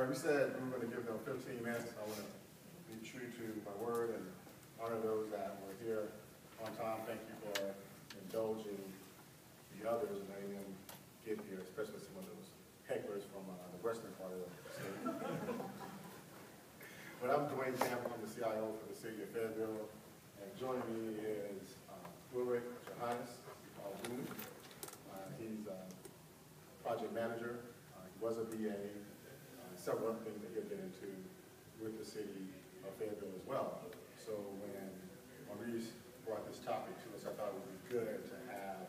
All right, we said we were going to give them 15 minutes. I want to be true to my word and honor those that were here on time. Thank you for indulging the others and letting them get here, especially some of those hecklers from the western part of the state. But I'm Dwayne Campbell. I'm the CIO for the city of Fayetteville. And joining me is Ulrich Johannes. He's a project manager. He was a BA. Several other things that he'll get into with the city of Fayetteville as well. So when Maurice brought this topic to us, I thought it would be good to have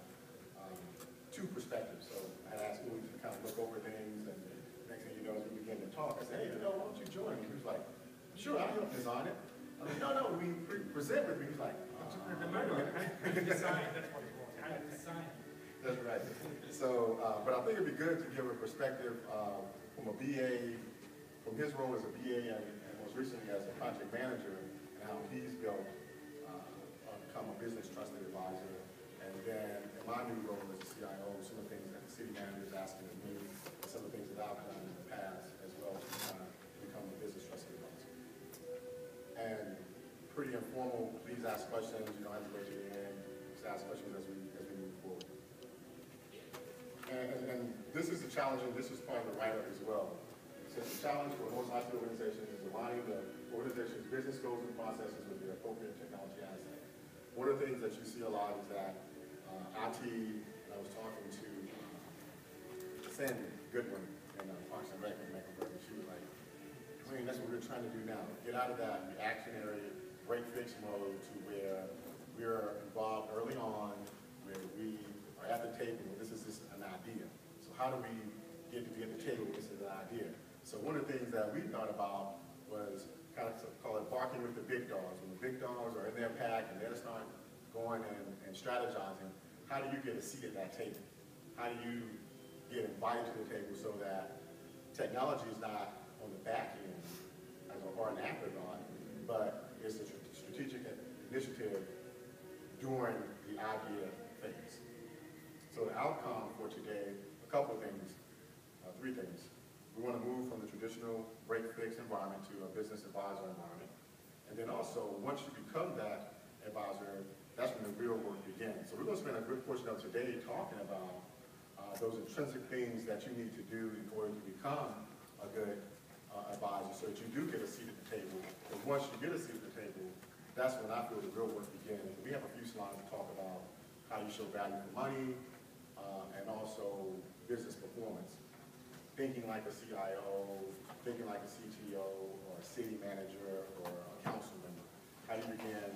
two perspectives. So I asked Ulrich to kind of look over things, and next thing you know, as we began to talk, I said, hey, why don't you join me? He was like, sure, I'll help design it. I was like, no, we present with me. He's like, That's right. So, but I think it'd be good to give a perspective from a BA, from his role as a BA and most recently as a project manager, and how he's built, become a business trusted advisor. And then in my new role as a CIO, some of the things that the city manager is asking of me, and some of the things that I've done in the past as well to become a business trusted advisor. And pretty informal, please ask questions. You don't have to raise your hand. Just ask questions as we move forward. And this is the challenge, and this is part of the write-up as well. So the challenge for most IT organizations is aligning the organization's business goals and processes with the appropriate technology asset. One of the things that you see a lot is that IT, and I was talking to Sandy Goodwin in Parks and Rec in Mecklenburg, and she was like, Dwayne, that's what we're trying to do now. Get out of that reactionary break-fix mode to where we're involved early on, where we are at the table, this is just an idea. So how do we get to be at the table when this is an idea? So one of the things that we thought about was kind of call it barking with the big dogs. When the big dogs are in their pack and they're starting going and strategizing, how do you get a seat at that table? How do you get invited to the table so that technology is not on the back end or an afterthought, but it's a strategic initiative during the idea phase. So the outcome for today, a couple of things, three things. We want to move from the traditional break-fix environment to a business advisor environment. And then also, once you become that advisor, that's when the real work begins. So we're going to spend a good portion of today talking about those intrinsic things that you need to do in order to become a good advisor so that you do get a seat at the table. And once you get a seat at the table, that's when I feel the real work begins. We have a few slides to talk about how you show value for money and also business performance. Thinking like a CIO, thinking like a CTO, or a city manager, or a council member. How do you begin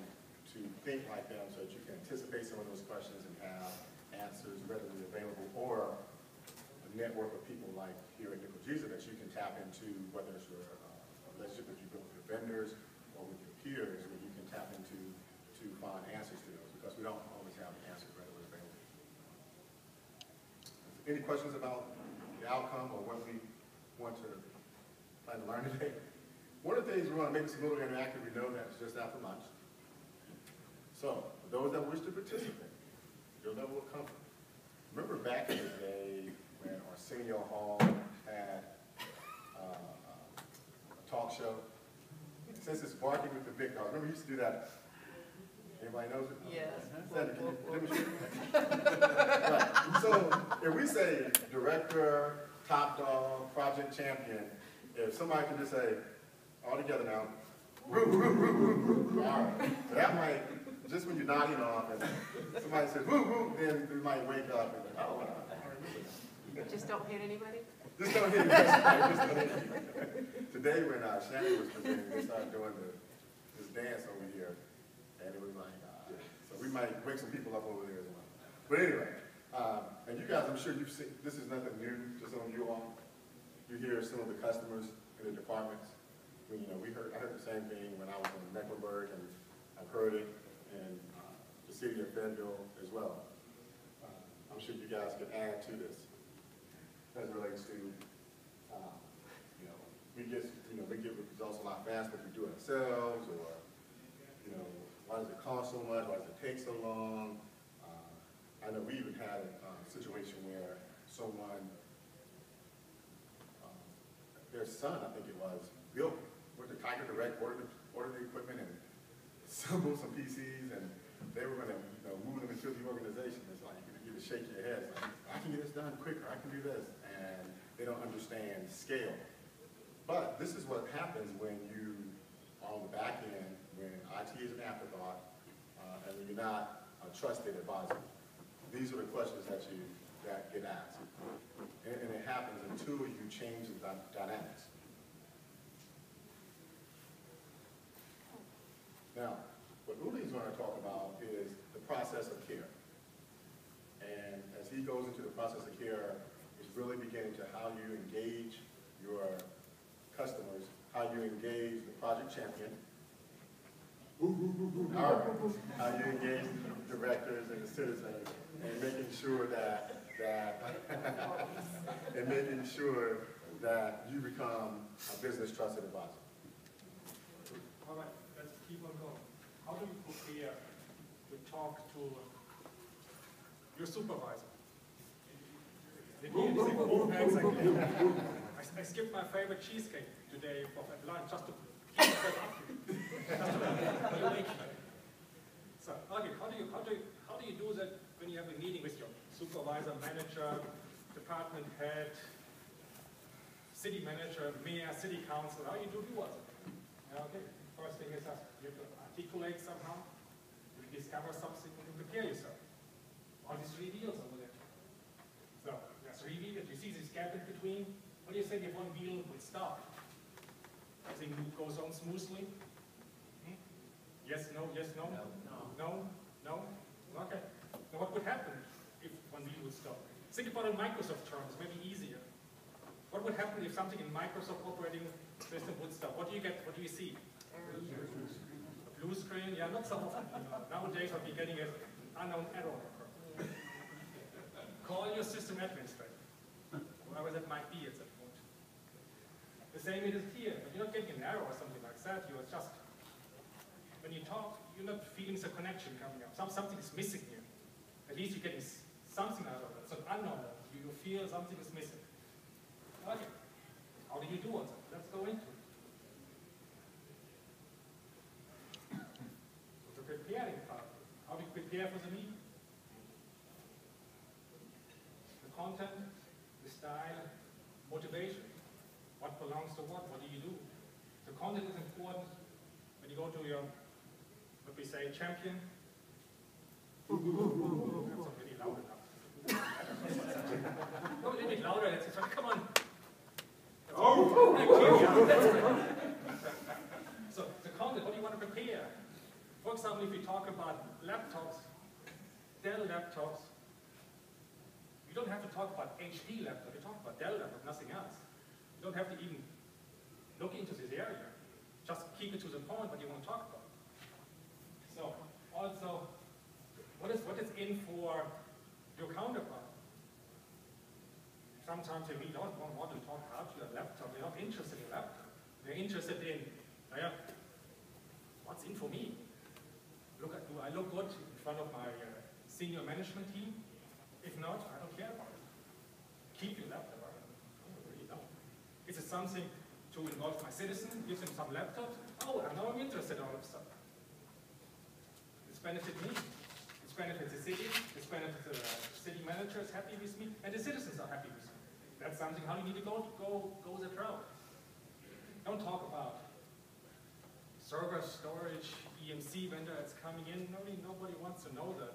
to think like them so that you can anticipate some of those questions and have answers readily available, or a network of people like here at nclgisa that you can tap into, whether it's your relationship that you build with your vendors or with your peers, where you can tap into to find answers to those, because we don't always have the answers readily available. Any questions about the outcome or what we want to plan to learn today? One of the things we want to make this a little interactive, we know that it's just after lunch. So, for those that wish to participate, your level of comfort. Remember back in the day when Arsenio Hall had a talk show? Since it's barking with the big dog, remember he used to do that? Anybody knows it? Yes. Sandra, can you demonstrate? Right. So if we say director, top dog, project champion, if somebody can just say, all together now, woo, woo, woo, woo, woo. All right. So that might, just when you're nodding off and somebody says woo, woo, then we might wake up and think, oh, wow. Just don't hit anybody? Just don't hit anybody. Just don't hit anybody. Today when Shannon was presenting, they started doing this dance over here. And it was like, so we might wake some people up over there as well. But anyway, and you guys, I'm sure you've seen, this is nothing new to some of you all. You hear some of the customers in the departments. I heard the same thing when I was in Mecklenburg, and I've heard it in the city of Fayetteville as well. I'm sure you guys can add to this as it relates to, we get results a lot faster if we do it ourselves, or, why does it cost so much? Why does it take so long? I know we even had a situation where someone, their their son, I think it was, built with the Tiger Direct, ordered the equipment and assembled some PCs, and they were going to move them into the organization. It's like you just shake your head. It's like, I can get this done quicker. I can do this. And they don't understand scale. But this is what happens when you, on the back end, when IT is an afterthought, and when you're not a trusted advisor. These are the questions that get asked. And it happens until you change the dynamics. Now, what Uli is going to talk about is the process of care. And as he goes into the process of care, it's really beginning to how you engage your customers, how you engage the project champion, how you engage the directors and the citizens, and making sure that you become a business trusted advisor. All right, let's keep on going. How do you prepare to talk to your supervisor? I skipped my favorite cheesecake today at lunch just to keep myself up. So, okay, how do you do that when you have a meeting with your supervisor, manager, department head, city manager, mayor, city council? How you do what? Okay, first thing is that you have to articulate somehow, you discover something, and you prepare yourself. All these 3 wheels over there. So, there's 3 wheels, you see this gap in between. What do you say if one wheel would stop? Everything goes on smoothly? Yes, no, yes, no? No? No? Okay. Now what would happen if one wheel would stop? Think about it in Microsoft terms, maybe easier. What would happen if something in Microsoft operating system would stop? What do you get? What do you see? A blue screen? Yeah, not so often. Nowadays I'll be getting an unknown error. Call your system administrator, whoever that might be at that point. The same it is here, but you're not getting an error or something like that. You're just, when you talk, you're not feeling the connection coming up. Something is missing here. At least you're getting something out of it. It's not unknown. You feel something is missing. Okay. How do you do it? Let's go into it. The preparing part. How do you prepare for the meeting? The content, the style, motivation. What belongs to what? What do you do? The content is important when you go to your, what we say, champion. That's not really loud enough. Go a little bit louder. Let's say, come on. So the content, what do you want to prepare? For example, if you talk about laptops, Dell laptops, you don't have to talk about HP laptop. You talk about Dell laptop, nothing else. You don't have to even look into this area. Just keep it to the point what you want to talk about. So also, what is in for your counterpart? Sometimes they don't want to talk about your laptop. They're not interested in your laptop. They're interested in, what's in for me? Do I look good in front of my senior management team? If not, I don't care about it. Keep your laptop. I don't really know. Is it something to involve my citizen? Give them some laptop? Oh, now I'm interested in all of a sudden. It's benefit me. It's benefits the city. It's benefits the city manager is happy with me, and the citizens are happy with me. That's something how you need to go that route. Don't talk about server storage, EMC vendor that's coming in. Nobody wants to know that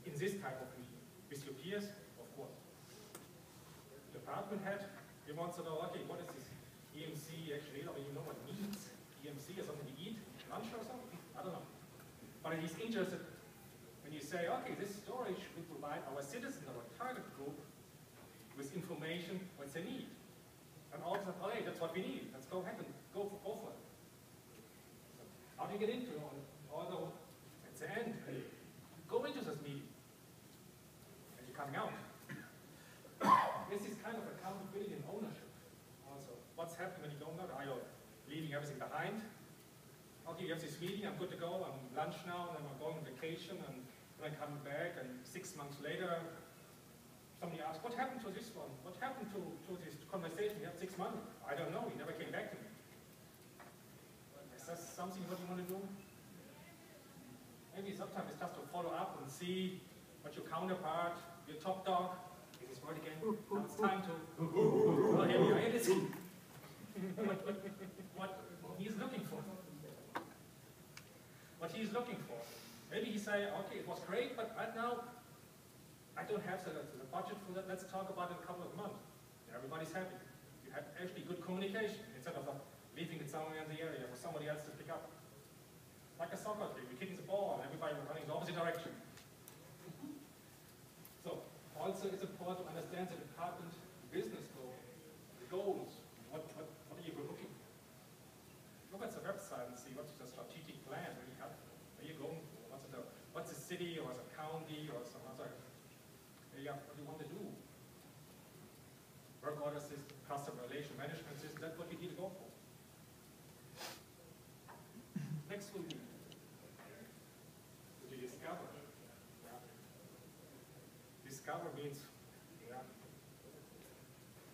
in this type of meeting. With your peers, of course. Department head, he wants to know, okay, what is this EMC actually? I mean, you know what it means. EMC is something to eat, lunch or something? I don't know. But he's interested when you say, okay, this storage will provide our citizens, our target group, with information what they need. And also, oh, hey, that's what we need. Let's go ahead and go for it. So how do you get into it? Although, at the end, go into this meeting. And you're coming out. This is kind of accountability and ownership. Also, what's happening when you don't know? Are you leaving everything behind? Okay, you have this meeting, I'm good to go, I'm lunch now, and then I'm going on vacation, and then I'm coming back, and 6 months later, somebody asks, what happened to this one? What happened to this conversation we had 6 month? I don't know, he never came back to me. Is that something what you want to do? Maybe sometimes it's just to follow up and see what your counterpart, your top dog, is his word again. Now it's time to, oh, here we are, it is what he's looking for. What he's looking for. Maybe he say, okay, it was great, but right now, I don't have the budget for that. Let's talk about it in a couple of months. Everybody's happy. You have actually good communication instead of leaving it somewhere in the area for somebody else to pick up. Like a soccer team, you're kicking the ball and everybody running in the opposite direction. So, also it's important to understand the department business goal, the goals. What are you looking for? Look at the website and see what's the strategic plan that you have. Where are you going for? What's the city or the county or some other area, what do you want to do? Work order system, customer relation management system, that's what you need to go for. Next will be to discover. Yeah. Discover means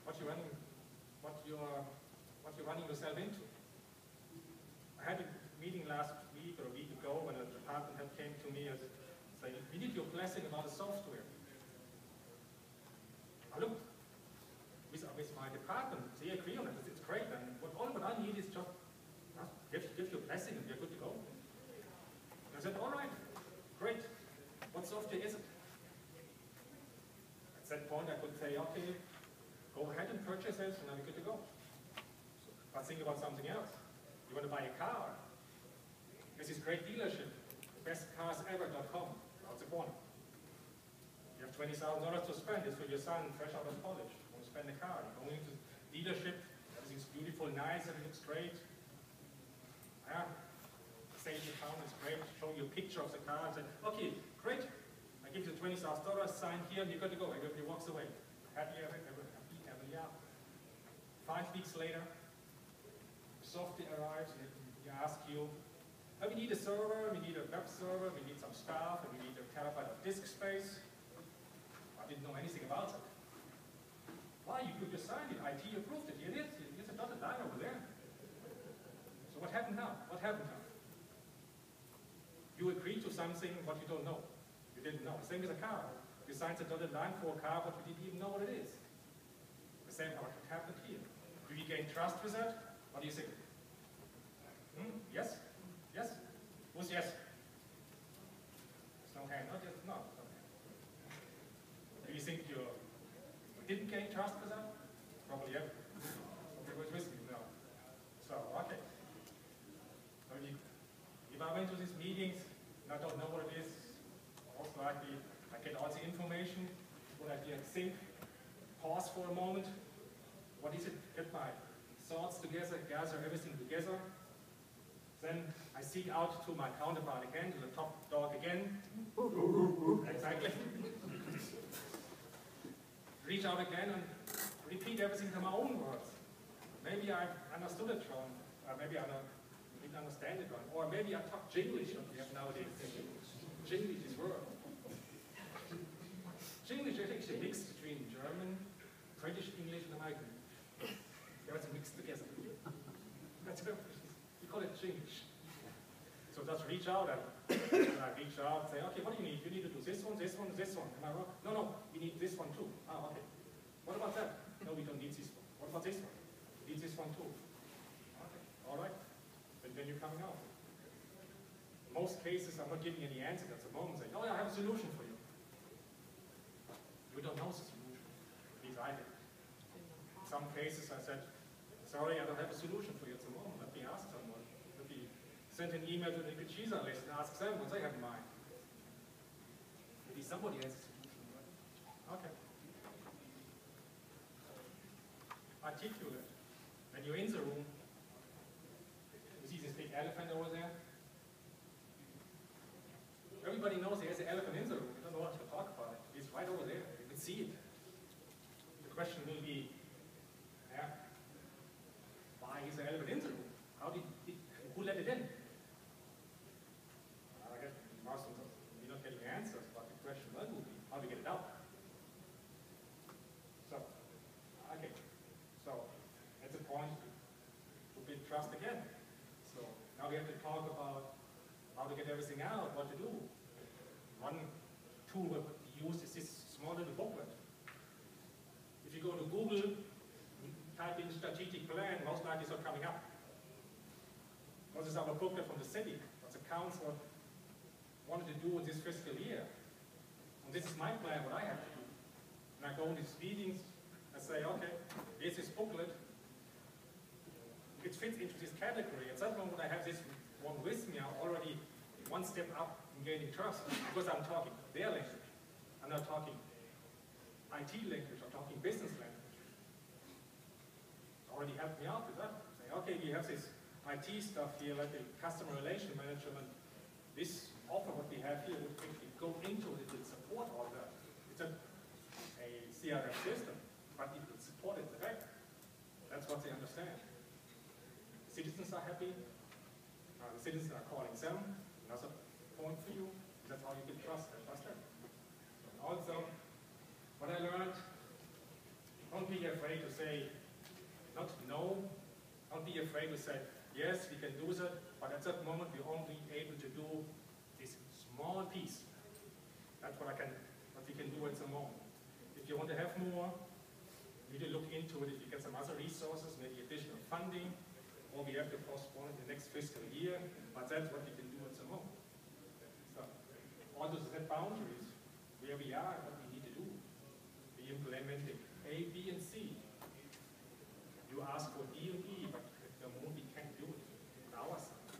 what you're running yourself into. I had a meeting last week or a week ago when a department head came to me and said, we need your blessing about the software. I looked with my department, they agree on it, it's great, and all I need is just give your blessing and we're good to go. And I said, all right, great, what software is it? At that point I could say, okay, go ahead and purchase it and then we're good to go. But think about something else. You want to buy a car. This is great dealership, bestcarsever.com, out the corner. You have $20,000 to spend, it's for your son fresh out of college. You want to spend a car, you're going into dealership, everything's beautiful, nice, everything looks great. Yeah. Sales account is great, show you a picture of the car and say, okay, great, I give you $20,000, sign here, and you're good to go. Everybody walks away. Happy ever after. 5 weeks later, the software arrives, and he asks you, oh, we need a server, we need a web server, we need some staff, and we need a terabyte of disk space. I didn't know anything about it. Why? You just signed it, IT approved it. Here it is, here's a dotted line over there. So what happened now? What happened now? You agreed to something what you don't know. You didn't know. Same as a car. You signed a dotted line for a car, but you didn't even know what it is. The same what happened here. Do you gain trust with that? What do you think? Yes? Yes? Who's yes? There's no hand. Not yet. No. Do you think you didn't gain trust with that? Probably yeah. Okay, was with you now. So, okay. So if I went to these meetings and I don't know what it is, most likely I get all the information, what I think, pause for a moment. What is it? Get my thoughts together, gather everything together. Then I seek out to my counterpart again, to the top dog again. Exactly. Reach out again and repeat everything in my own words. Maybe I understood it wrong. Maybe I didn't understand it wrong. Or maybe I talk Jinglish, what we have nowadays. Jinglish is word. Jinglish is actually a mix between German, British English, and American. It's mixed together. That's what we call it Jinglish. So just reach out and I reach out and say, okay, what do you need? You need to do this one, this one, this one. Am I wrong? No, we need this one too. Ah, okay. What about that? No, we don't need this one. What about this one? We need this one too. Okay, all right. Then you're coming out. In most cases, I'm not giving any answers at the moment, saying, oh, yeah, I have a solution for you. You don't know the solution. At least I did. In some cases, I said, sorry, I don't have a solution for you at the moment. Let me ask someone. Let me send an email to the nclgisa list and ask them what they have in mind. Maybe somebody has a solution. Okay. Articulate. When you're in the room, you see this big elephant over there? Everybody knows there's an elephant in the room. You don't know what to talk about it. It's right over there. You can see it. The question will be, why is the elephant in the room? Who let it in? I guess most of we're not getting answers, but the question will be, how do we get it out? So, okay. So, point to build trust again. So now we have to talk about how to get everything out, what to do. One tool we use is this small little booklet. If you go to Google, type in strategic plan, most likely it's not coming up. This is our booklet from the city, what the council wanted to do in this fiscal year. And this is my plan, what I have to do. And I go in these meetings and say, okay, here's this booklet. It fits into this category. At that moment I have this one with me, I'm already one step up in gaining trust because I'm talking their language. I'm not talking IT language, I'm talking business language. It already helped me out with that. Say, okay, we have this IT stuff here, like the customer relation management. This offer what we have here would actually go into it, it would support all that. It's a CRM system, but it would support it direct. That's what they understand. Citizens are happy. The citizens are calling them. Another point for you. That's how you can trust them. And also, what I learned, don't be afraid to say, not no, don't be afraid to say, yes, we can do that, but at that moment we're only able to do this small piece. That's what we can do at the moment. If you want to have more, you need to look into it. If you get some other resources, maybe additional funding, or we have to postpone it the next fiscal year, but that's what we can do at the moment. So, also set boundaries, where we are and what we need to do. We implementing A, B, and C. You ask for D and E, but at the moment we can't do it on our side.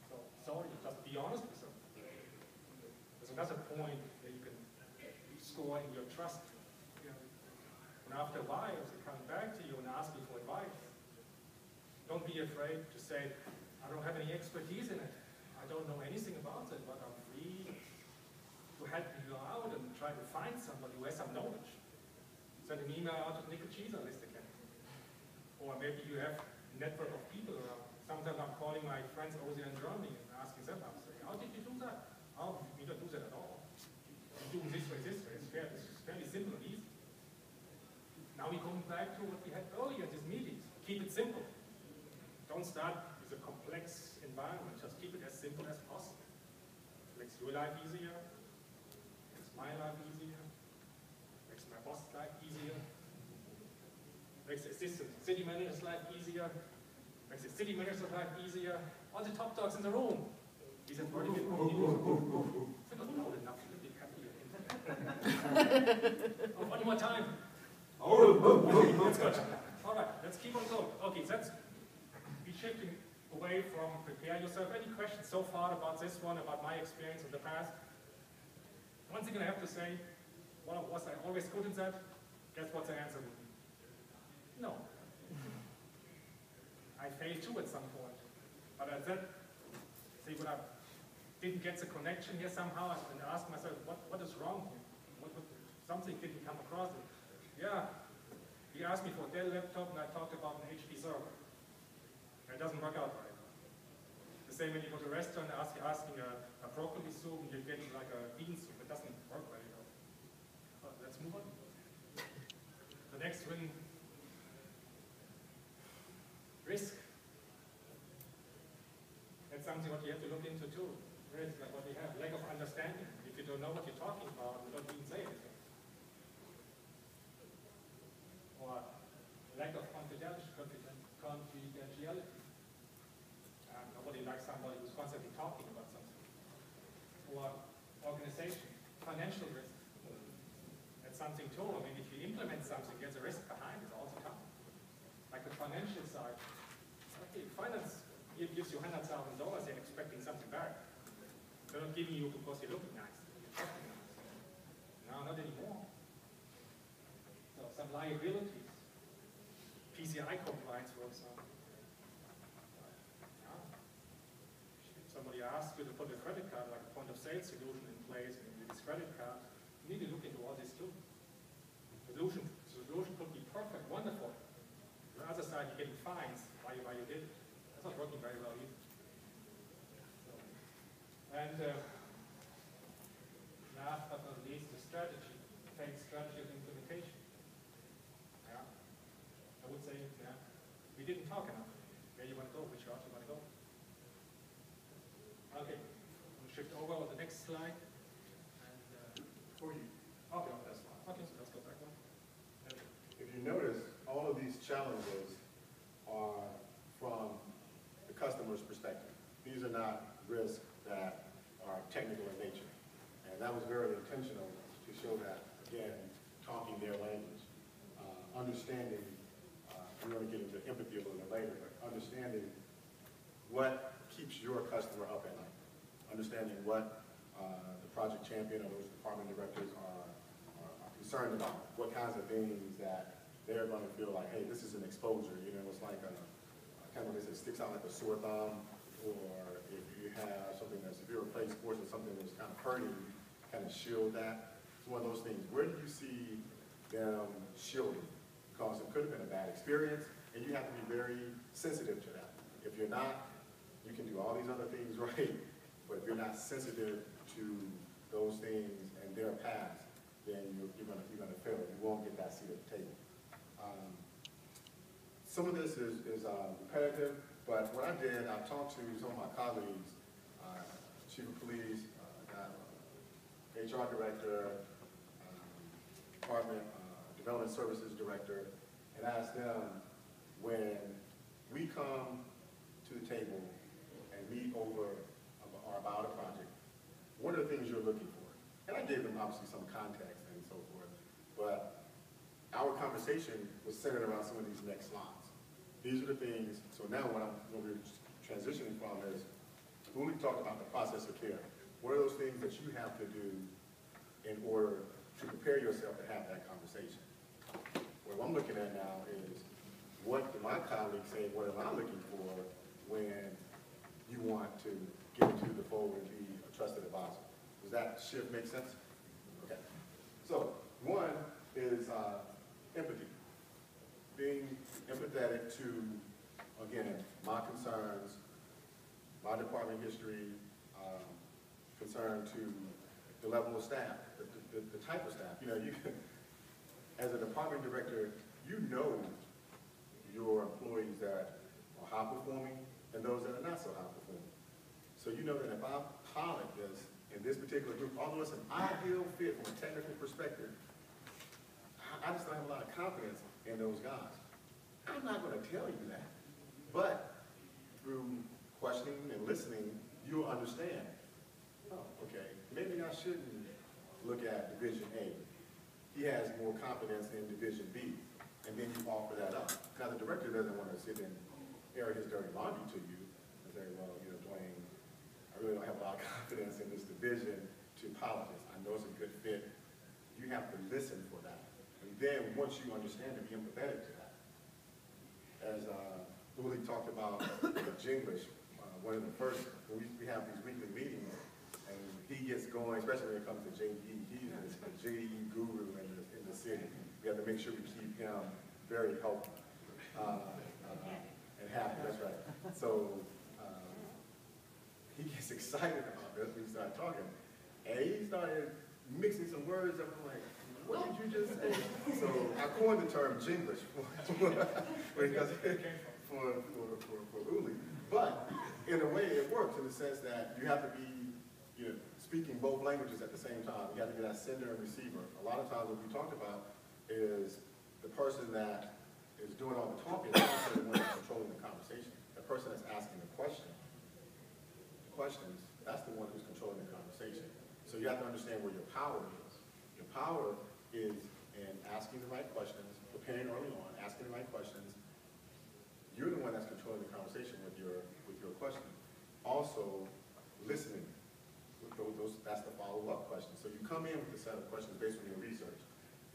So, sorry, just be honest with them. There's another point that you can score in your trust. And after a while, they come back to you and ask you for advice. Don't be afraid to say, I don't have any expertise in it. I don't know anything about it, but I'm free to help you out and try to find somebody who has some knowledge. Send an email out to the nclgisa list again. Or maybe you have a network of people around. Sometimes I'm calling my friends over there in Germany and asking them, I'm saying, how did you do that? Oh, we don't do that at all. We do this way, this way. It's fairly simple and easy. Now we're going back to what we had earlier in these meetings. Keep it simple. Don't start with a complex environment. Just keep it as simple as possible. Makes your life easier. Makes my life easier. Makes my boss's life easier. Makes the assistant city manager's life easier. Makes the city manager's life easier. All the top dogs in the room. These are very good communities. They're not loud enough to be happy. One more time. That's good. All right, let's keep on going. Okay, that's shifting away from prepare yourself. Any questions so far about this one, about my experience in the past? One thing I have to say, was I always good in that? Guess what the answer would be? No. I failed too at some point. But at that, see when I didn't get the connection here somehow, and asked myself, what is wrong here? Something didn't come across it. Yeah, he asked me for a Dell laptop, and I talked about an HP server. It doesn't work out right. The same when you go to a restaurant asking a broccoli soup and you're getting like a bean soup. It doesn't work very well. Let's move on. The next one, risk. That's something what you have to look into too. Risk, like what we have, lack of understanding. If you don't know what you're talking about, you don't even say anything. Or lack of confidentiality. Nobody likes somebody who's constantly talking about something. Or organization, financial risk. That's something too. I mean, if you implement something, there's a risk behind it all the time. Like the financial side. Okay, finance gives you $100,000, they're expecting something back. They're not giving you because you're looking nice. You're talking nice. No, not anymore. So some liabilities. PCI compliance, for example. Somebody asks you to put a credit card, like a point of sale solution in place with this credit card, you need to look into all this too. The solution could be perfect, wonderful. On the other side, you're getting fines why you did it. That's not working very well either. So, and last but not least, the strategy, phase strategy of implementation. Yeah. I would say We didn't talk enough. Where you want to go? Which route you want to go? Okay, we'll shift over to the next slide. And for you. Okay, on that slide. Okay, so let's go back one. If you notice, all of these challenges are from the customer's perspective. These are not risks that are technical in nature. And that was very intentional to show that, again, talking their language, understanding, we're going to get into empathy a little bit later, but understanding what keeps your customer up at night, understanding what the project champion or those department directors are concerned about, what kinds of things that they're going to feel like, hey, this is an exposure. You know, it's like kind of this, it sticks out like a sore thumb, or if you have something that's, if you're playing sports or something that's kind of hurting, kind of shield that. It's one of those things. Where do you see them shielding? Because it could have been a bad experience, and you have to be very sensitive to that. If you're not, you can do all these other things right, but if you're not sensitive to those things and their past, then you're gonna fail. You won't get that seat at the table. Some of this is repetitive, but what I did, I talked to some of my colleagues, chief of police, HR director, department, development services director, and asked them, when we come to the table and meet over or about a project, what are the things you're looking for? And I gave them obviously some context and so forth, but our conversation was centered around some of these next slides. These are the things, so now what we're transitioning from is, when we talked about the process of care, what are those things that you have to do in order to prepare yourself to have that conversation? What I'm looking at now is, what do my colleagues say, what am I looking for when you want to get into the fold and be a trusted advisor? Does that shift make sense? Okay. So, one is empathy. Being empathetic to, again, my concerns, my department history, concern to the level of staff, the type of staff. You know, you as a department director, you know your employees that are high performing and those that are not so high performing. So you know that if I pilot this in this particular group, although it's an ideal fit from a technical perspective, I just don't have a lot of confidence in those guys. I'm not going to tell you that, but through questioning and listening, you'll understand. Oh, okay, maybe I shouldn't look at Division A. He has more confidence in Division B, and then you offer that up. Now, the director doesn't want to sit and air his dirty laundry to you and say, well, you know, Dwayne, I really don't have a lot of confidence in this division to pilot this. I know it's a good fit. You have to listen for that. And then once you understand to be empathetic to that, as Uli talked about Jinglish, one of the first, when we have these weekly meetings, and he gets going, especially when it comes to JD, he's a JD guru in the city. We have to make sure we keep him very healthy and happy, that's right. So he gets excited about this when we start talking. And he started mixing some words up. I'm like, what did you just say? So I coined the term Jinglish for Uli. But in a way, it works in the sense that you have to be, you know, speaking both languages at the same time. You have to be that sender and receiver. A lot of times what we talked about is the person that is doing all the talking is the one that's controlling the conversation. The person that's asking the questions, that's the one who's controlling the conversation. So you have to understand where your power is. Your power is in asking the right questions, preparing early on, asking the right questions. You're the one that's controlling the conversation with your question. Also, listening. That's the follow-up question. So you come in with a set of questions based on your research.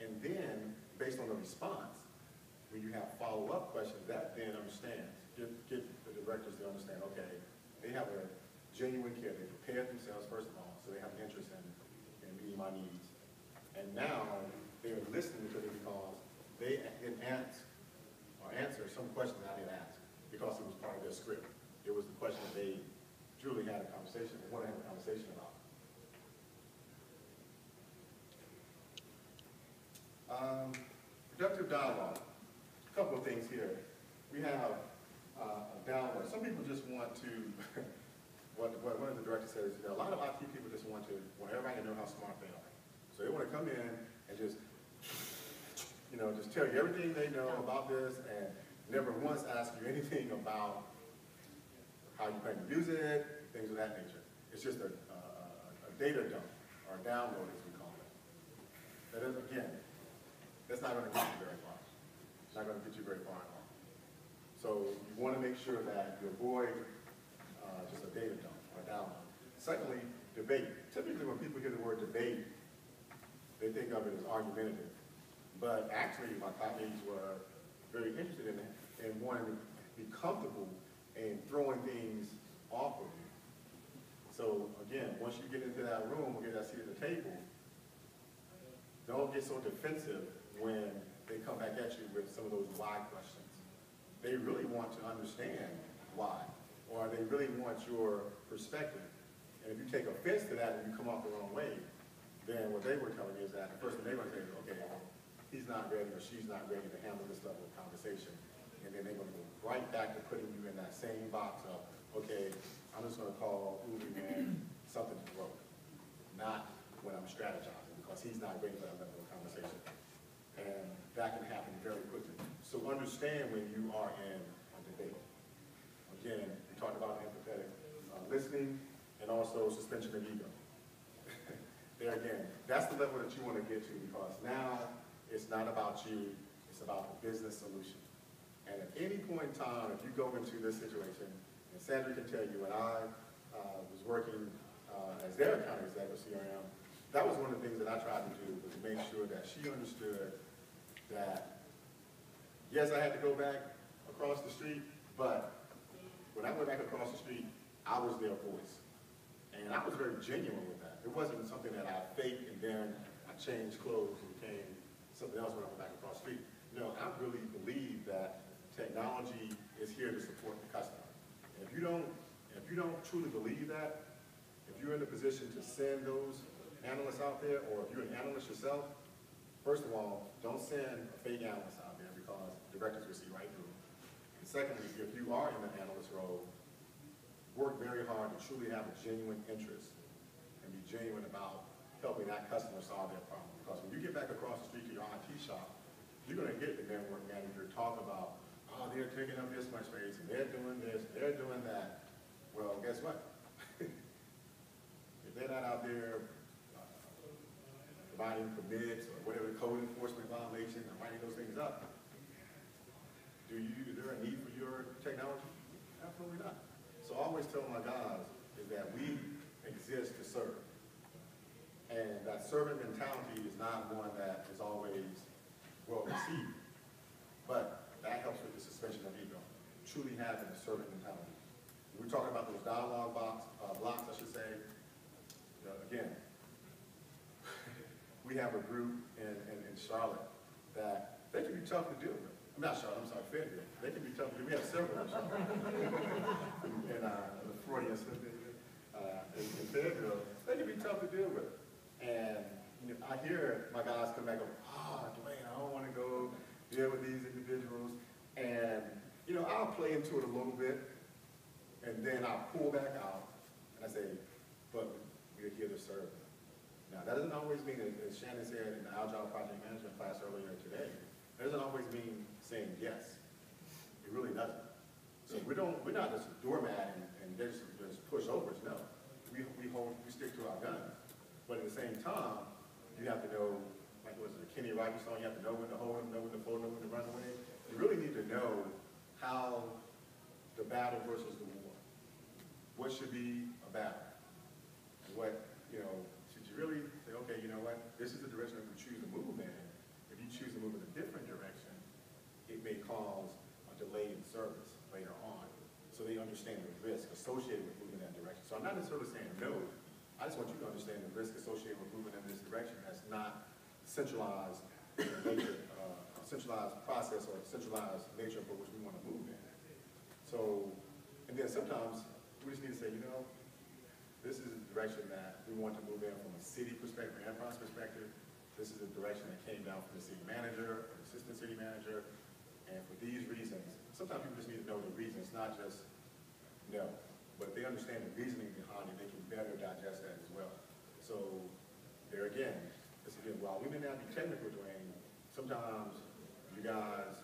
And then, based on the response, when you have follow-up questions, that then understands. Get the directors to understand, okay, they have a genuine care. They prepared themselves, first of all, so they have an interest in meeting my needs. And now, they're listening to me because they didn't answer some question I didn't ask because it was part of their script. It was the question that they truly had a conversation, they want to have a conversation about. Productive dialogue. A couple of things here. we have a download. Some people just want to, what one of the directors says, a lot of IT people just want everybody to know how smart they are. So they want to come in and just tell you everything they know about this and never once ask you anything about how you plan to use it, things of that nature. It's just a data dump, or a download as we call it. That is, again, that's not going to get you very far. It's not going to get you very far at all. So you want to make sure that you avoid just a data dump or a download. Secondly, debate. Typically when people hear the word debate, they think of it as argumentative. But actually my colleagues were very interested in it and wanted to be comfortable in throwing things off of you. So again, once you get into that room or get that seat at the table, don't get so defensive when they come back at you with some of those why questions. They really want to understand why, or they really want your perspective. And if you take offense to that and you come off the wrong way, then what they were telling me is that the first thing they're going to say is, okay, he's not ready or she's not ready to handle this level of conversation. And then they're going to go right back to putting you in that same box of, okay, I'm just going to call Uwe when something's broke, not when I'm strategizing, because he's not ready for that level of conversation. And that can happen very quickly. So understand when you are in a debate. Again, we talked about empathetic listening and also suspension of ego. There again, that's the level that you want to get to, because now it's not about you, it's about the business solution. And at any point in time, if you go into this situation, and Sandra can tell you, when I was working as their account executive CRM, that was one of the things that I tried to do, was make sure that she understood that, yes, I had to go back across the street, but when I went back across the street, I was their voice. And I was very genuine with that. It wasn't something that I faked and then I changed clothes and became something else when I went back across the street. No, I really believe that technology is here to support the customer. And if you don't truly believe that, if you're in a position to send those analysts out there, or if you're an analyst yourself, first of all, don't send a fake analyst out there, because directors will see right through it. And secondly, if you are in the analyst role, work very hard to truly have a genuine interest and be genuine about helping that customer solve their problem. Because when you get back across the street to your IT shop, you're going to get the network manager talk about, oh, they're taking up this much space, and they're doing this, they're doing that. Well, guess what? If they're not out there providing permits or whatever code enforcement violation and writing those things up, is there a need for your technology? Absolutely not. So I always tell my guys is that we exist to serve. And that servant mentality is not one that is always well received, but that helps with the suspension of ego, truly having a servant mentality. We're talking about those dialogue blocks, I should say. Again, we have a group in Charlotte that they can be tough to deal with. I'm not Charlotte, I'm sorry, Fayetteville. They can be tough to deal with. We have several in Charlotte. And the Freudian in Fayetteville, they can be tough to deal with. And I hear my guys come back and go, Dwayne, I don't want to go deal with these individuals. And, I'll play into it a little bit, and then I'll pull back out, and I say, but we're here to serve them. Now, that doesn't always mean, as Shannon said in the Agile Project Management class earlier today, that doesn't always mean saying yes. It really doesn't. So we're not just a doormat and just pushovers, no. We stick to our guns. But at the same time, you have to know, like was it a Kenny Rogers song, you have to know when to hold them, know when to fold, know when to run away. You really need to know how the battle versus the war. What should be a battle? And what, should you really say, okay, you know what, this is the direction that we choose to move in. If you choose to move in a different direction, it may cause a delay in service later on. So they understand the risk associated with moving in that direction. So I'm not necessarily saying no. I just want you to understand the risk associated with moving in this direction. That's not centralized nature, centralized process or centralized nature for which we want to move in. So, and then sometimes we just need to say, this is the direction that we want to move in from a city perspective, an enterprise perspective. This is the direction that came down from the city manager or the assistant city manager. And for these reasons, sometimes It's not just no, but they understand the reasoning behind it. They can better digest that as well. So there again, while we may not be technical, Dwayne, sometimes you guys,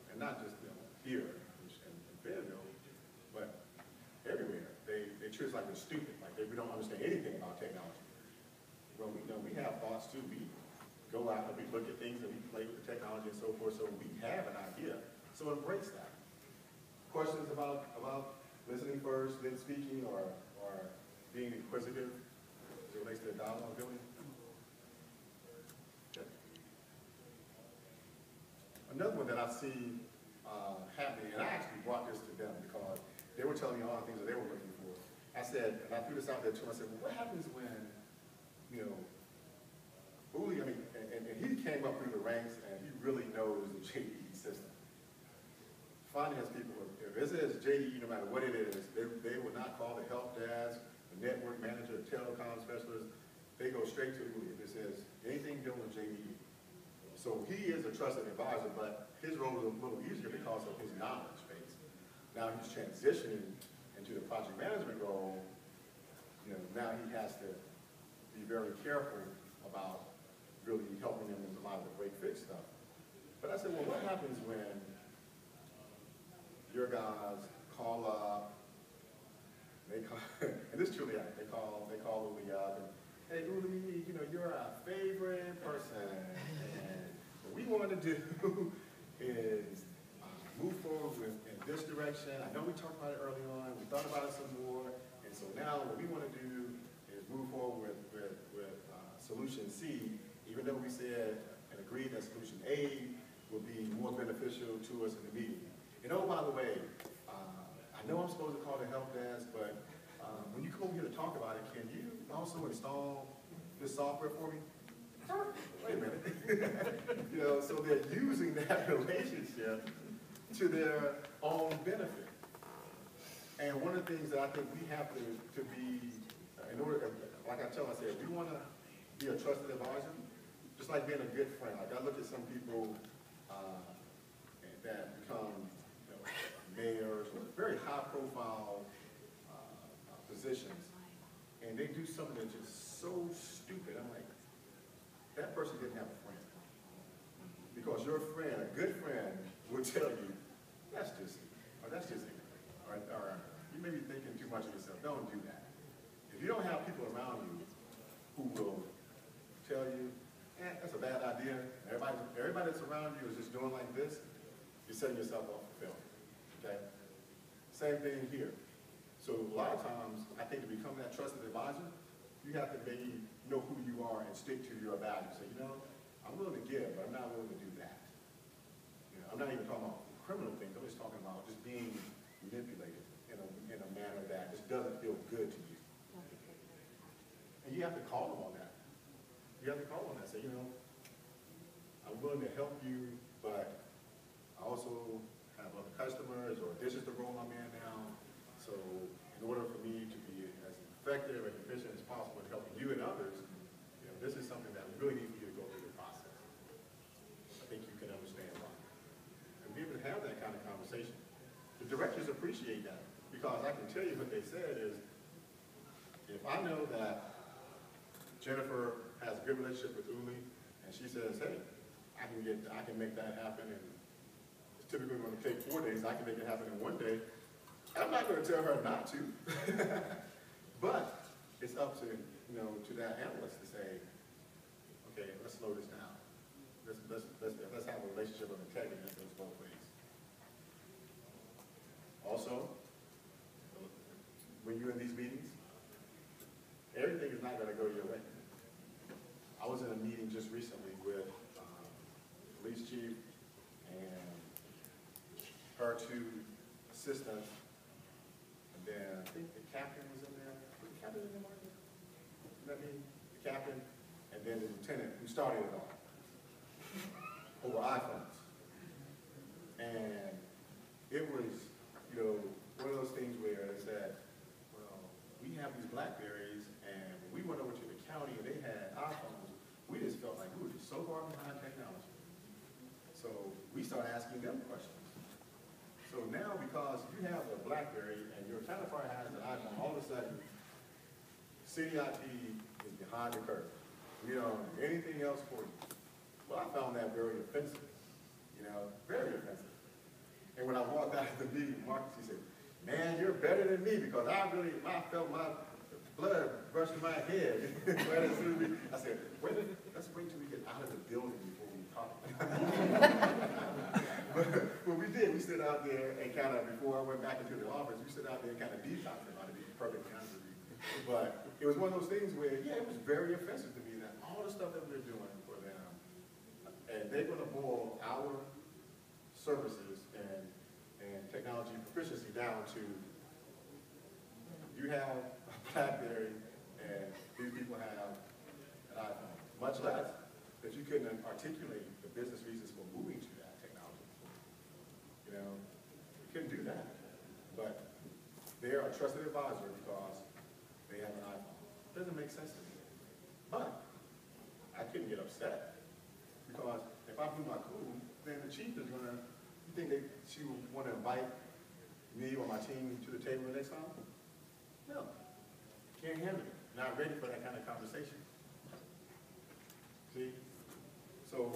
and not just here in Fayetteville, but everywhere, they treat us like we're stupid, like we don't understand anything about technology. Well, we have thoughts too. We go out and we look at things and we play with the technology and so forth, so we have an idea. So embrace that. Questions about listening first, then speaking, or being inquisitive as it relates to the dialogue, Billy? Okay. Another one that I see happening, and I actually brought this to them because they were telling me all the things that they were looking for. I said, and I threw this out there to them, I said, well, what happens when, Uli, and he came up through the ranks and he really knows the JDE system. Finance people, if it says JDE, no matter what it is, they will not call the help desk, the network manager, the telecom specialist. They go straight to Uli if it says anything dealing with JDE. So he is a trusted advisor, but his role is a little easier because of his knowledge base. Now he's transitioning into the project management role. Now he has to be very careful about really helping them with a lot of the break fix stuff. But I said, well, what happens when your guys call up, they call, and this truly happened, they call Uli up, and hey, Uli, you're our favorite person, and what we want to do is move forward in this direction. I know we talked about it early on, we thought about it some more, and so now what we want to do is move forward with solution C, even though we said and agreed that solution A will be more beneficial to us in the meeting. And oh, by the way, I know I'm supposed to call the help desk, but when you come over here to talk about it, can you also install this software for me? Wait a minute. So they're using that relationship to their own benefit. And one of the things that I think we have to be, in order, like I said, we want to be a trusted advisor, just like being a good friend. Like I look at some people that become mayors or very high-profile positions, and they do something that's just so stupid. I'm like, that person didn't have a friend. Because your friend, a good friend, will tell you, that's just ignorant. Or you may be thinking too much of yourself. Don't do that. If you don't have people around you who will tell you, that's a bad idea, everybody that's around you is just doing like this, you're setting yourself up for failure. Okay? Same thing here. So a lot of times, I think to become that trusted advisor, you have to maybe know who you are and stick to your values. So, I'm willing to give, but I'm not willing to do that. I'm not even talking about criminal things. I'm just talking about just being manipulated in a manner that just doesn't feel good to you. And you have to call them on that. You have to call them on that. Say, I'm willing to help you, but I also have other customers, or this is the role I'm in now. So in order for me to be as effective and efficient as possible in helping you and others, this is something that we really need for you to go through the process. I think you can understand why. And be able to have that kind of conversation. The directors appreciate that, because I can tell you what they said is, if I know that Jennifer has a good relationship with Uli, and she says, hey, I can make that happen, and it's typically going to take 4 days, I can make it happen in 1 day, I'm not going to tell her not to. But it's up to, to that analyst to say, okay, let's slow this down. Let's have a relationship of integrity that goes both ways. Also, when you're in these meetings, everything is not going to go your way. I was in a meeting just recently with police chief and her two assistants, and then I think the captain was in there. Was the captain in there, Martin? Isn't that me? The captain, and then the lieutenant who started it all over iPhones. And it was, one of those things where they said, well, we have these BlackBerries, and when we went over to the county and they had iPhones, we just felt like we were just so far behind technology. So we started asking them questions. So now, because you have a BlackBerry and your counterpart has an iPhone, all of a sudden, city IT is behind the curve. We don't do anything else for you. Well, I found that very offensive, very offensive. And when I walked out of the meeting, Marcus, he said, man, you're better than me because I felt my blood rush to my head. I said, wait, let's wait till we get out of the building before we talk. but we did. We stood out there and kind of, before I went back into the office, we stood out there and kind of detoxed about it, to be perfectly honest with you. But it was one of those things where, yeah, it was very offensive to me that all the stuff that we're doing for them, and they're going to boil our services and technology proficiency down to, you have a BlackBerry and these people have an iPhone. Much less that you couldn't articulate the business reasons for moving to that technology. You couldn't do that. But they're a trusted advisor because they have an iPhone. It doesn't make sense to me. But I couldn't get upset because if I blew my cool, then the chief is going to, you think she would want to invite me or my team to the table the next time? No. Can't handle it. Not ready for that kind of conversation. See? So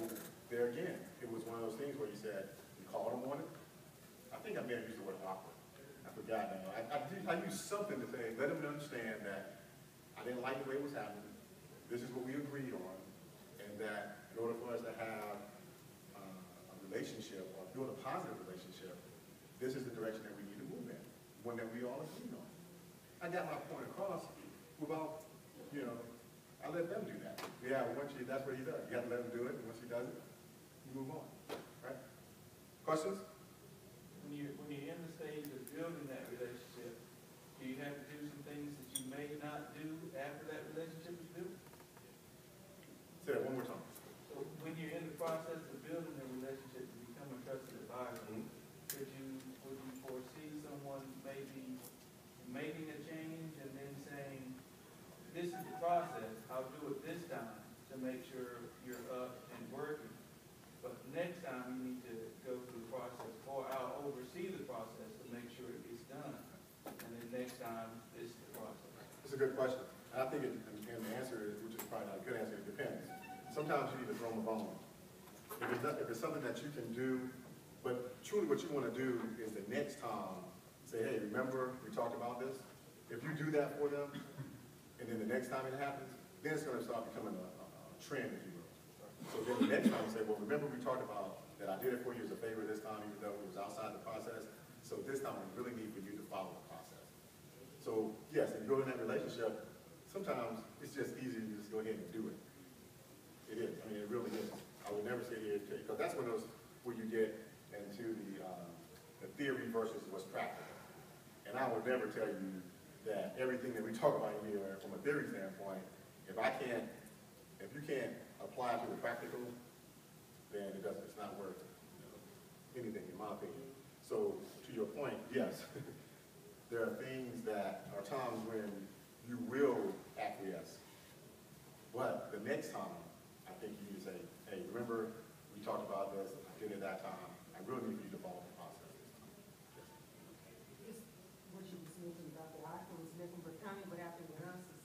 there again, it was one of those things where you said, you called them on it. I think I may have used the word awkward. I forgot now. I used something to say, let them understand that I didn't like the way it was happening. This is what we agreed on. And that in order for us to have a relationship or build a positive relationship, this is the direction that we need to move in. One that we all agree on. I got my point across without, I let them do that. Yeah, that's what he does. You have to let him do it, and once he does it, you move on. Right? Questions? When you're in the stage of building that relationship, do you have to do some things that you may not do after that relationship is built? Say that one more time. So when you're in the process of building a relationship to become a trusted advisor, would you foresee someone maybe making a change and then saying, this is the process, I'll do it this time to make sure you're up and working, but next time you need to go through the process, or I'll oversee the process to make sure it gets done, and then next time, this is the process? It's a good question. I think and the answer is, which is probably not a good answer, it depends. Sometimes you need to throw them a bone. If it's something that you can do, but truly what you want to do is the next time, say, hey, remember we talked about this? If you do that for them, and then the next time it happens, then it's going to start becoming a trend, if you will. So then the next time you say, well, remember we talked about that I did it for you as a favor this time, even though it was outside the process. So this time we really need for you to follow the process. So yes, in building that relationship, sometimes it's just easier to just go ahead and do it. It is. I mean, it really is. I would never sit here and tell you, because that's when you get into the theory versus what's practical. And I would never tell you that everything that we talk about here from a theory standpoint, if you can't apply it to the practical, then it's not worth anything, in my opinion. So to your point, yes, there are things that are times when you will acquiesce. But the next time, I think you need to say, hey, remember we talked about this, I did it that time, I really need for you to follow the process this time. Just what you was mentioning about the iPhones, nothing but counting what happened with us is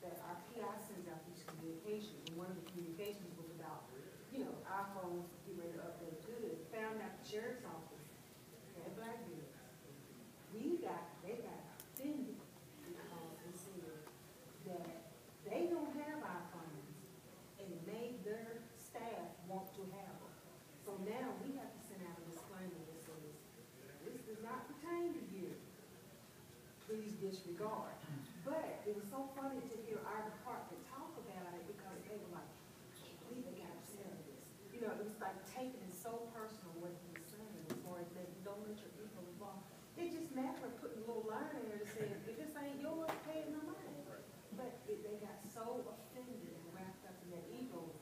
that our PI sends out these communications, and one of the communications was about, iPhones get ready to update good. Found out the sheriff's office had BlackBerries. They got offended because they said that they don't have iPhones, and it made their staff want to have them. So now we have to send out a disclaimer that says, this does not pertain to you. Please disregard. But it was so funny to hear our department talk about it because they were like, I can't believe they got upset at this. It was like taking it so personal what he was saying as far as that don't let your ego involved. It just matter of putting a little line in there to say, if this ain't yours, pay it no money. But they got so offended and wrapped up in that ego.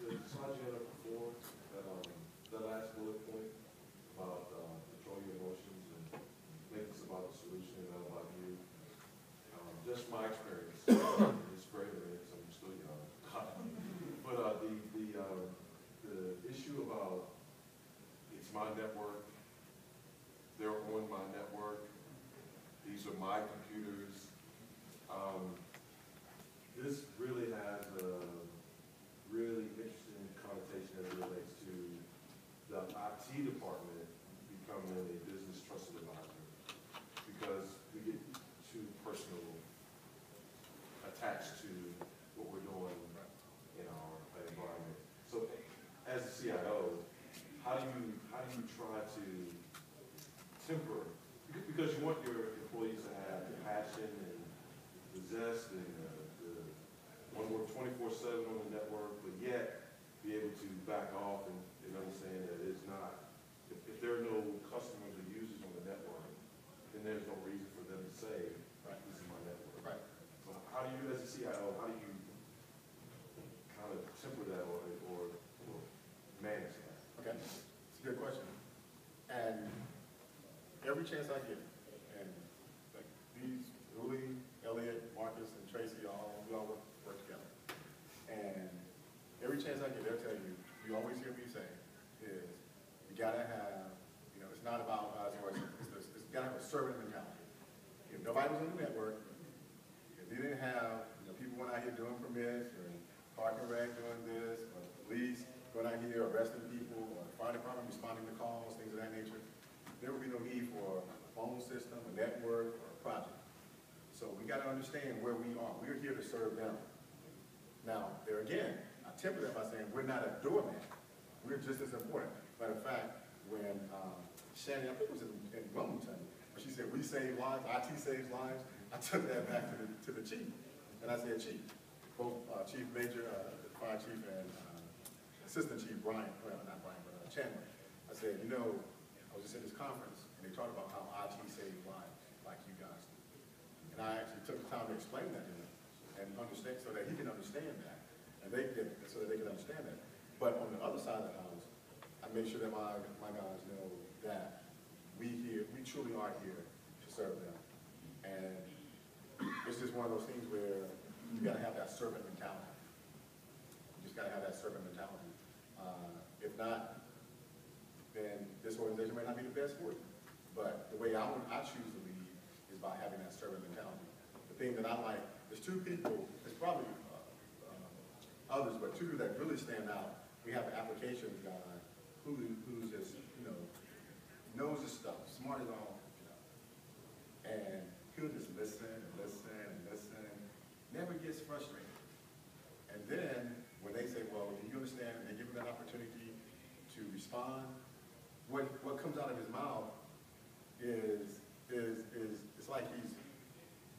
The slide you had up before, the last bullet point about control your emotions and make this about the solution and not about you. Just my experience, it's great because I'm still young. But the issue about my network. They're on my network. These are my computers. This really has a really interesting connotation as it relates to the IT department becoming a business trusted advisor, because we get too personal attached to what we're doing in our environment. So as a CIO, how do you try to temper, because you want your employees to have the passion and the zest and want to work 24/7 on the network, but yet be able to back off and understand that it's not, if there are no customers or users on the network, then there's no reason for them to say, right, this is my network. Right. So how do you, as a CIO, how do you kind of temper that or manage that? Okay, it's a good question. And every chance I get, and like these, Julie, Elliot, Marcus, and Tracy, we all work together. And every chance I get, they'll tell you, you always hear me say, is you gotta have, it's not about us, or it's gotta have a servant mentality. If nobody was on the network, if you didn't have, people went out here doing permits, or park and rec doing this, or police going out here arresting people, or fire department responding to calls, things of that nature, there would be no need for a phone system, a network, or a project. So we got to understand where we are. We're here to serve them. Now, there again, I temper that by saying we're not a doormat. We're just as important. Matter of fact, when Shannon, I think it was in Wilmington, when she said we save lives, IT saves lives, I took that back to the chief. And I said, Chief, both Chief Major, the fire chief, and Assistant Chief Brian, well, not Brian, but Chandler. I said, I was just at this conference, and they talked about how IT saves lives, like you guys do. And I actually took the time to explain that to him, and understand, so that he can understand that, and so that they can understand that. But on the other side of the house, I make sure that my guys know that we truly are here to serve them. And it's just one of those things where you gotta have that servant mentality. You just gotta have that servant mentality. If not, then this organization may not be the best for you. But the way I choose to lead is by having that servant mentality. The thing that I like, there's two people, there's probably others, but two that really stand out. We have an applications guy who's just, knows his stuff, smart as all, and he'll just listen and listen and listen, never gets frustrated. And then when they say, well, do you understand, and they give him that opportunity to respond, what comes out of his mouth is it's like he's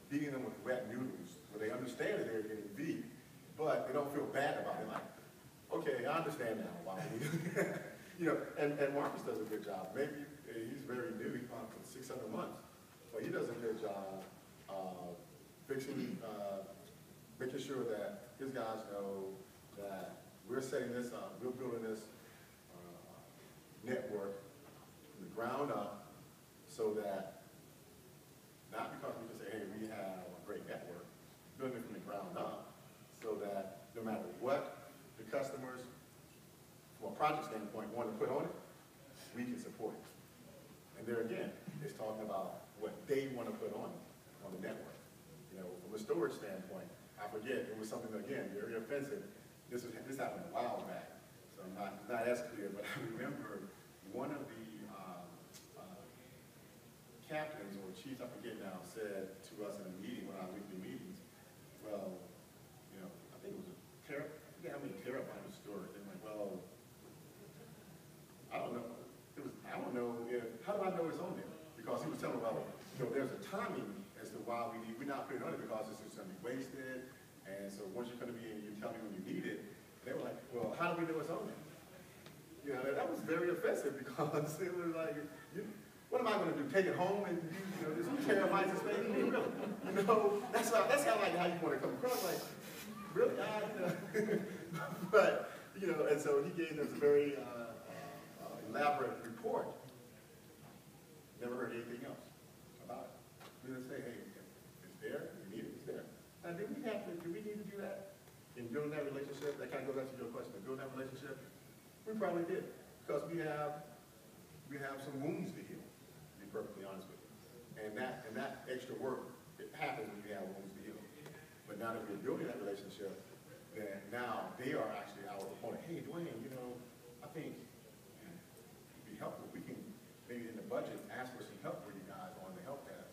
beating them with wet noodles, where they understand that they're getting beat, but they don't feel bad about it. Like, okay, I understand now why we and Marcus does a good job. Maybe he's very new, he's on for 6-7 months, but he does a good job fixing, making sure that his guys know that we're setting this up, we're building this network from the ground up, so that, not because we can say, hey, we have a great network, building it from the ground up, so that no matter what the customers, from a project standpoint, want to put on it, we can support it. And there again, it's talking about what they want to put on the network. From a storage standpoint, I forget, it was something, again, very offensive. This happened a while back, so it's not as clear, but I remember one of the captains or chiefs, I forget now, said to us in a meeting, one of our weekly meetings, well, I think it was a terrifying story. They went, well, I don't know. How do I know it's on there? Because he was telling me, well, there's a timing as to why we're not putting it on it, because it's just going to be wasted. And so once you come to me and you tell me when you need it, they were like, well, how do we know it's on there? That was very offensive, because it was like, what am I going to do? Take it home and use, this terabytes of space? Really? That's how you want to come across. Like, really? But and so he gave us a very elaborate report. Never heard anything else about it. We just say, hey, it's there. You need it. It's there. And do we need to do that in building that relationship? That kind of goes back to your question. Building that relationship, we probably did, because we have we have some wounds to heal, to be perfectly honest with you. And that extra work, it happens when you have wounds to heal. But now that we're building that relationship, then now they are actually our opponent. Hey, Dwayne, you know, I think it'd be helpful. We can maybe in the budget ask for some help for you guys on the help desk.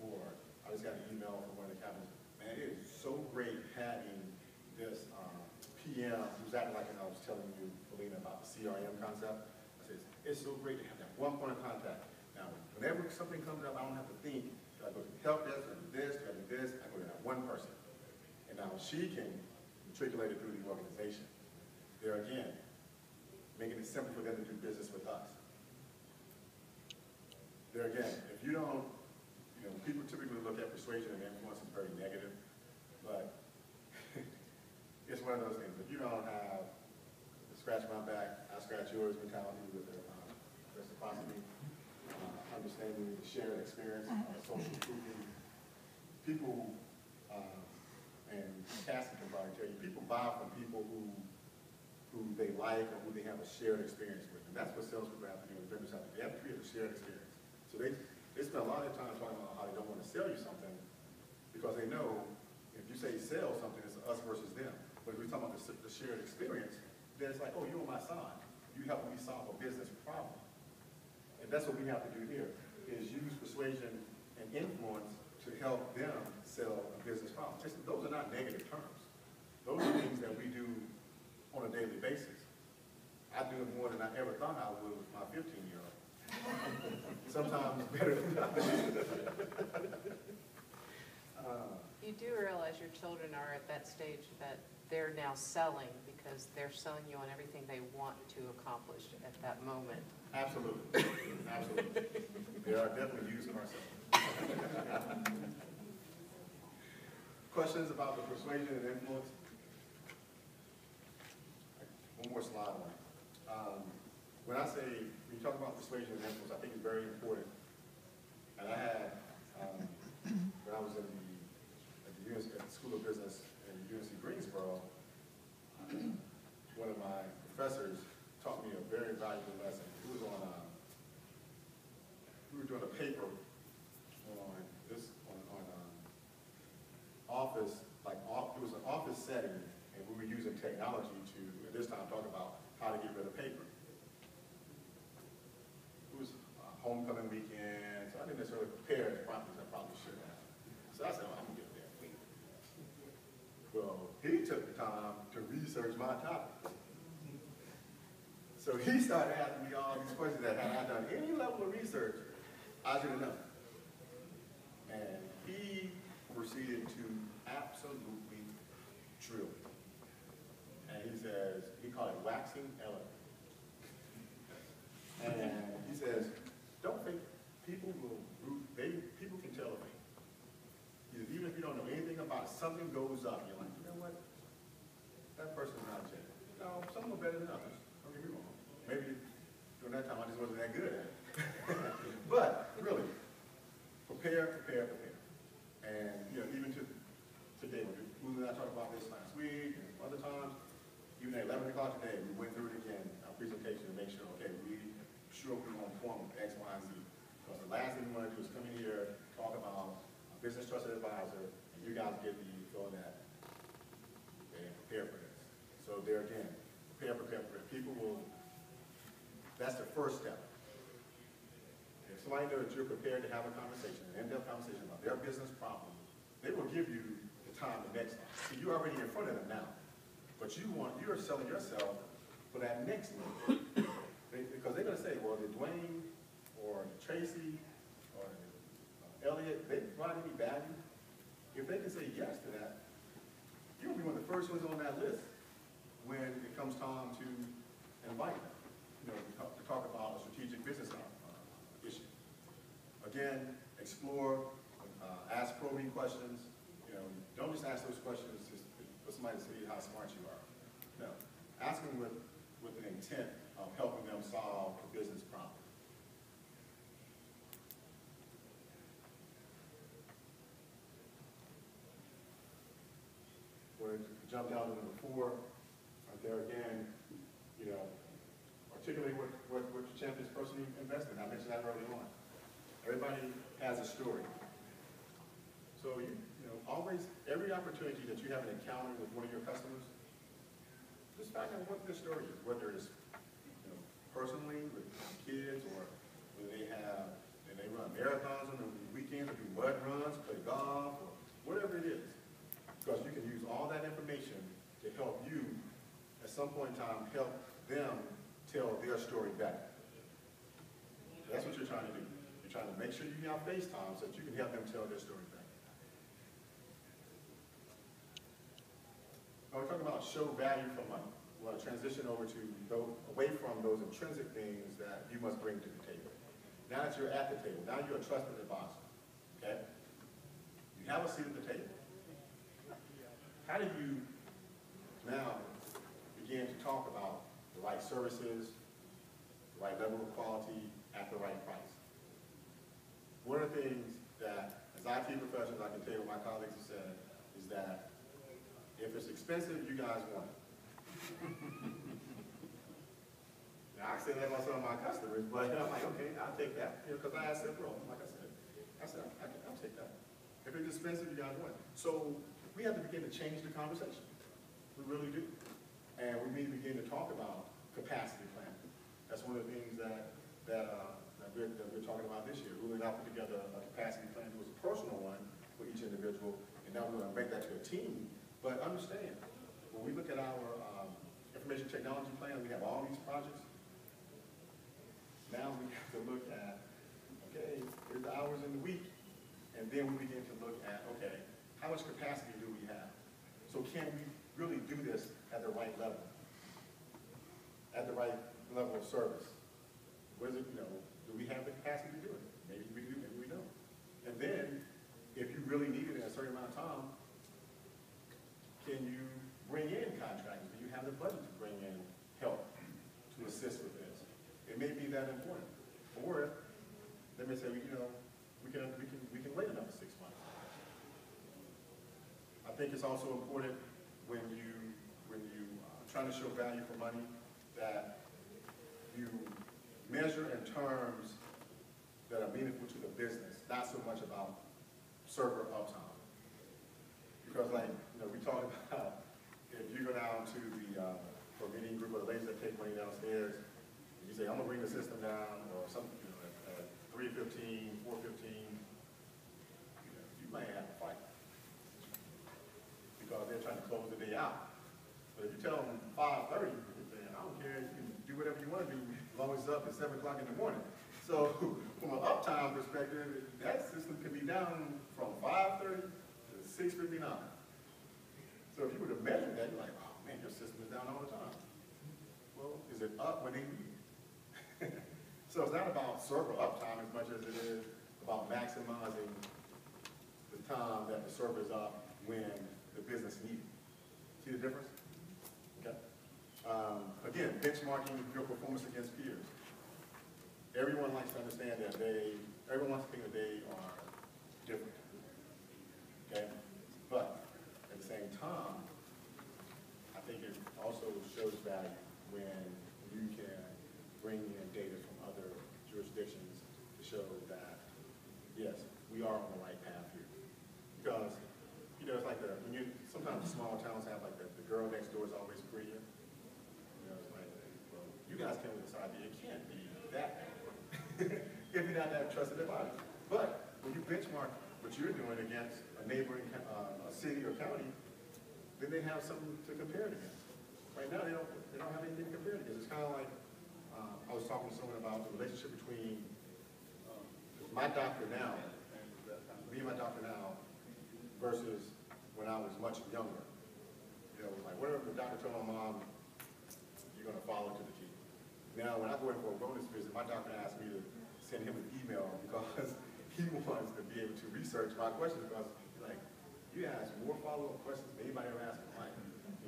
Or I just got an email from one of the captains. Man, it is so great having this PM who's acting like I was telling you, Felina, about the CRM concept. I said, it's so great to have that one point of contact. Now, whenever something comes up, I don't have to think, do I go to the help desk, do I do this, do I do this? I go to that one person. And now she can matriculate it through the organization. There again, making it simple for them to do business with us. There again, if you don't, you know, people typically look at persuasion and influence as very negative, but it's one of those things. If you don't have the scratch my back, I scratch yours mentality with the reciprocity, understanding the shared experience, social proofing, people, and Cassie can probably tell you, people buy from people who they like or who they have a shared experience with. And that's what salespeople have to do, and vendors have to do. They have to create a shared experience. So they spend a lot of time talking about how they don't want to sell you something because they know if you say sell something, it's us versus them. But if we're talking about the shared experience, then it's like, oh, you're on my side. You help me solve a business problem. And that's what we have to do here, is use persuasion and influence to help them sell a business problem. Those are not negative terms. Those are things that we do on a daily basis. I do it more than I ever thought I would with my 15-year-old. Sometimes better than others. You do realize your children are at that stage that they're now selling because they're selling you on everything they want to accomplish at that moment. Absolutely. Absolutely. They are definitely used car sellers. Questions about the persuasion and influence? One more slide on it. When you talk about persuasion and influence, I think it's very important. And I had, when I was at the School of Business in UNC Greensboro, one of my professors taught me a very valuable lesson. It was on, we were doing a paper on office, it was an office setting, and we were using technology to, at this time, talk about how to get rid of paper. It was homecoming weekend, so I didn't necessarily prepare as properly as I probably should have. So I said, oh, I'm gonna get there. Well, he took the time to research my topic. So he started asking me all these questions that had I done any level of research, I should have known. And he proceeded to absolutely drill me. And he called it waxing eloquent. And he says, don't think people can tell a thing. He says, even if you don't know anything about it, something goes up. You're like, you know what? That person's not genuine. No, some are better than others. Don't get me wrong. Maybe during that time I just wasn't that good at it. But really, prepare. And even to today, when we and I talked about this last week and other times, even at 11 o'clock today, we went through it again, our presentation, to make sure, okay, we're on point with X, Y, and Z. Because the last thing we want to do is come in here, talk about a business trusted advisor, and you guys get the feeling that they didn't prepare for this. So there again, prepare. People will, that's the first step. If somebody knows that you're prepared to have a conversation, an in-depth conversation about their business problem, they will give you the time the next time. See, you're already in front of them now. But you're selling yourself for that next meeting. Because they're going to say, well, did Dwayne or Tracy or Elliot, they provide any value? If they can say yes to that, you'll be one of the first ones on that list when it comes time to invite them, to talk about a strategic business issue. Again, explore, ask probing questions. Don't just ask those questions just for somebody to see how smart you are. No, ask them with an intent of helping them solve a business problem. We're going to jump down to number 4. Right there again, particularly what your champions personally invest in. I mentioned that early on. Everybody has a story. So you know, always, every opportunity that you have an encounter with one of your customers, just find out what their story is, whether it's personally with kids, or whether they run marathons on the weekends, or do mud runs, play golf, or whatever it is. Because you can use all that information to help you, at some point in time, help them tell their story better. That's what you're trying to do. You're trying to make sure you have FaceTime so that you can help them tell their story better. Now we're talking about show value for money. We want to transition over to away from those intrinsic things that you must bring to the table. Now that you're at the table, now you're a trusted advisor, okay? You have a seat at the table. How do you now begin to talk about the right services, the right level of quality, at the right price? One of the things that, as IT professionals, I can tell you what my colleagues have said, is that if it's expensive, you guys want it. Now, I say that about some of my customers, but I'm like, okay, I'll take that. Because I asked them, bro, like I said, I'll take that. If it's expensive, you guys want it. So we have to begin to change the conversation. We really do. And we need to begin to talk about capacity planning. That's one of the things that we're talking about this year. We're going to put together a capacity plan. It was a personal one for each individual, and now we're going to make that to a team. But understand, when we look at our information technology plan, we have all these projects. Now we have to look at, okay, here's the hours in the week, and then we begin to look at, okay, how much capacity do we have? So can we really do this at the right level? At the right level of service? What is it, do we have the capacity to do it? Maybe we do, maybe we don't. And then, if you really need it in a certain amount of time, can you bring in contractors? Do you have the budget to bring in help to assist with this? It may be that important. Or they may say, we can wait another 6 months. I think it's also important when you trying to show value for money that you measure in terms that are meaningful to the business, not so much about server uptime. Because we talked about if you go down to the for a meeting group of the ladies that take money downstairs, and you say, I'm gonna bring the system down, or something, at 3:15, 4:15, you might have to fight. Because they're trying to close the day out. But if you tell them 5:30, I don't care, you can do whatever you want to do, as long as it's up at 7 o'clock in the morning. So from an uptime perspective, that system can be down from 5:30 to 6:59. So if you were to measure that, you're like, oh man, your system is down all the time. Well, is it up when they need it? So it's not about server uptime as much as it is about maximizing the time that the server is up when the business needs it. See the difference? Okay. Again, benchmarking your performance against peers. Everyone likes to understand that everyone wants to think that they are different. Okay? But at the same time, I think it also shows value when you can bring in data from other jurisdictions to show that, yes, we are on the right path here. Because, it's like sometimes the small towns have like the girl next door is always prettier. It's like, well, you guys came with this idea. It can't be that bad. If you're not that trusted advisor. But when you benchmark what you're doing against a neighboring a city or county, then they have something to compare it against. Right now, they don't have anything to compare it against. It's kind of like I was talking to someone about the relationship between my doctor now, me and my doctor now, versus when I was much younger. Like whatever the doctor told my mom, you're going to follow to the T. Now, when I go in for a bonus visit, my doctor asked me to send him an email because he wants to be able to research my questions. Because he's like, you ask more follow-up questions than anybody ever asked in life.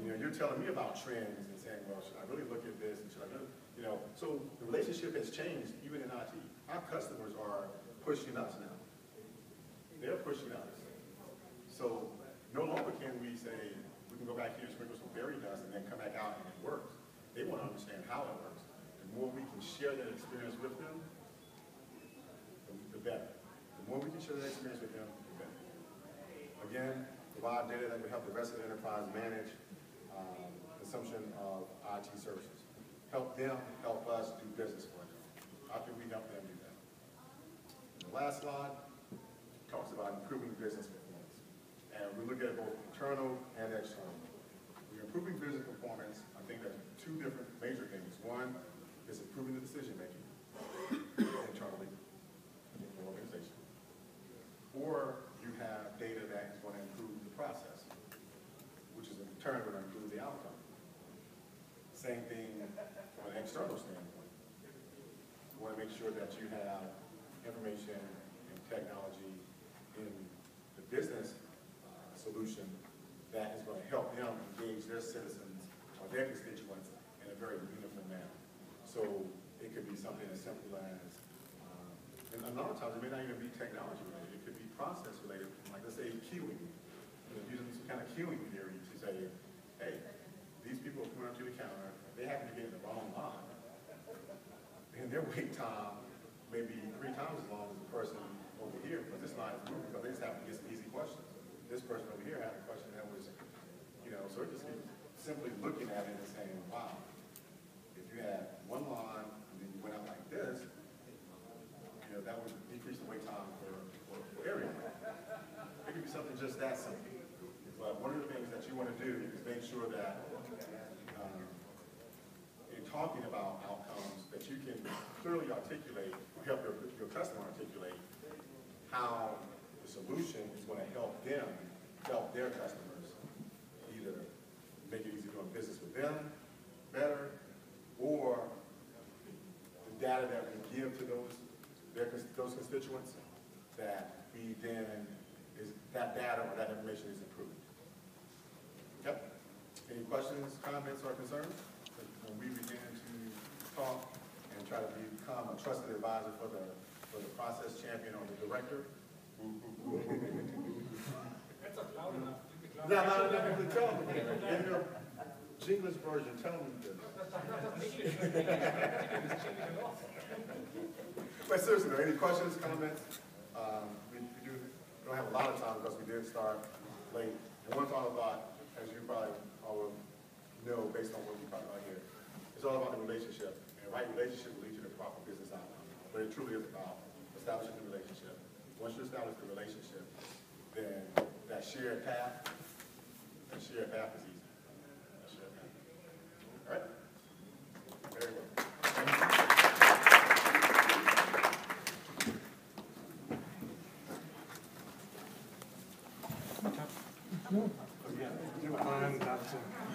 You're telling me about trends and saying, well, should I really look at this? And should I really, so the relationship has changed even in IT. Our customers are pushing us now. They're pushing us. So no longer can we say, we can go back here, sprinkle some fairy dust, and then come back out and it works. They want to understand how it works. The more we can share that experience with them, the better. The more we can share that experience with them, the better. Again, provide data that will help the rest of the enterprise manage consumption of IT services. Help them help us do business for them. How can we help them do that? The last slide talks about improving business performance. And we look at both internal and external. We're improving business performance. I think there's two different major things. One is improving the decision making internally in the organization. Or you have data that is going to improve the process, which is in turn going to improve the outcome. Same thing from an external standpoint. You want to make sure that you have information and technology in the business solution that is going to help them engage their citizens or their constituents in a very meaningful manner. So it could be something as simple as, and a lot of times it may not even be technology related, it could be process related, like let's say queuing. Using some kind of queuing theory to say, hey, these people are coming up to the counter, they happen to get in the wrong line, and their wait time may be 3 times as long as the person over here, but this line is moving because they just have to get some easy questions. This person over here had a question that was, so it just simply looking at it and saying, wow, if you had one line and then you went out like this, that would decrease the wait time for everyone. It could be something just that simple. But one of the things that you want to do is make sure that in talking about outcomes that you can clearly articulate, or help your customer articulate how the solution is going to help them, help their customers, either make it easier doing business with them better, or the data that we give to those constituents, that we then, that data or that information is improved. Okay? Any questions, comments, or concerns? When we begin to talk and try to become a trusted advisor for the process champion or the director. That's not loud enough. No, tell them. In your English version, tell them this. But seriously, though, any questions, comments? We don't have a lot of time because we did start late. And one final thought, as you probably all know based on what we talked about here, it's all about the relationship. And right relationship will lead to the proper business outcome. But it truly is about establishing the relationship. Once you establish the relationship, then that shared path is easy. That shared path. All right? Very well. No.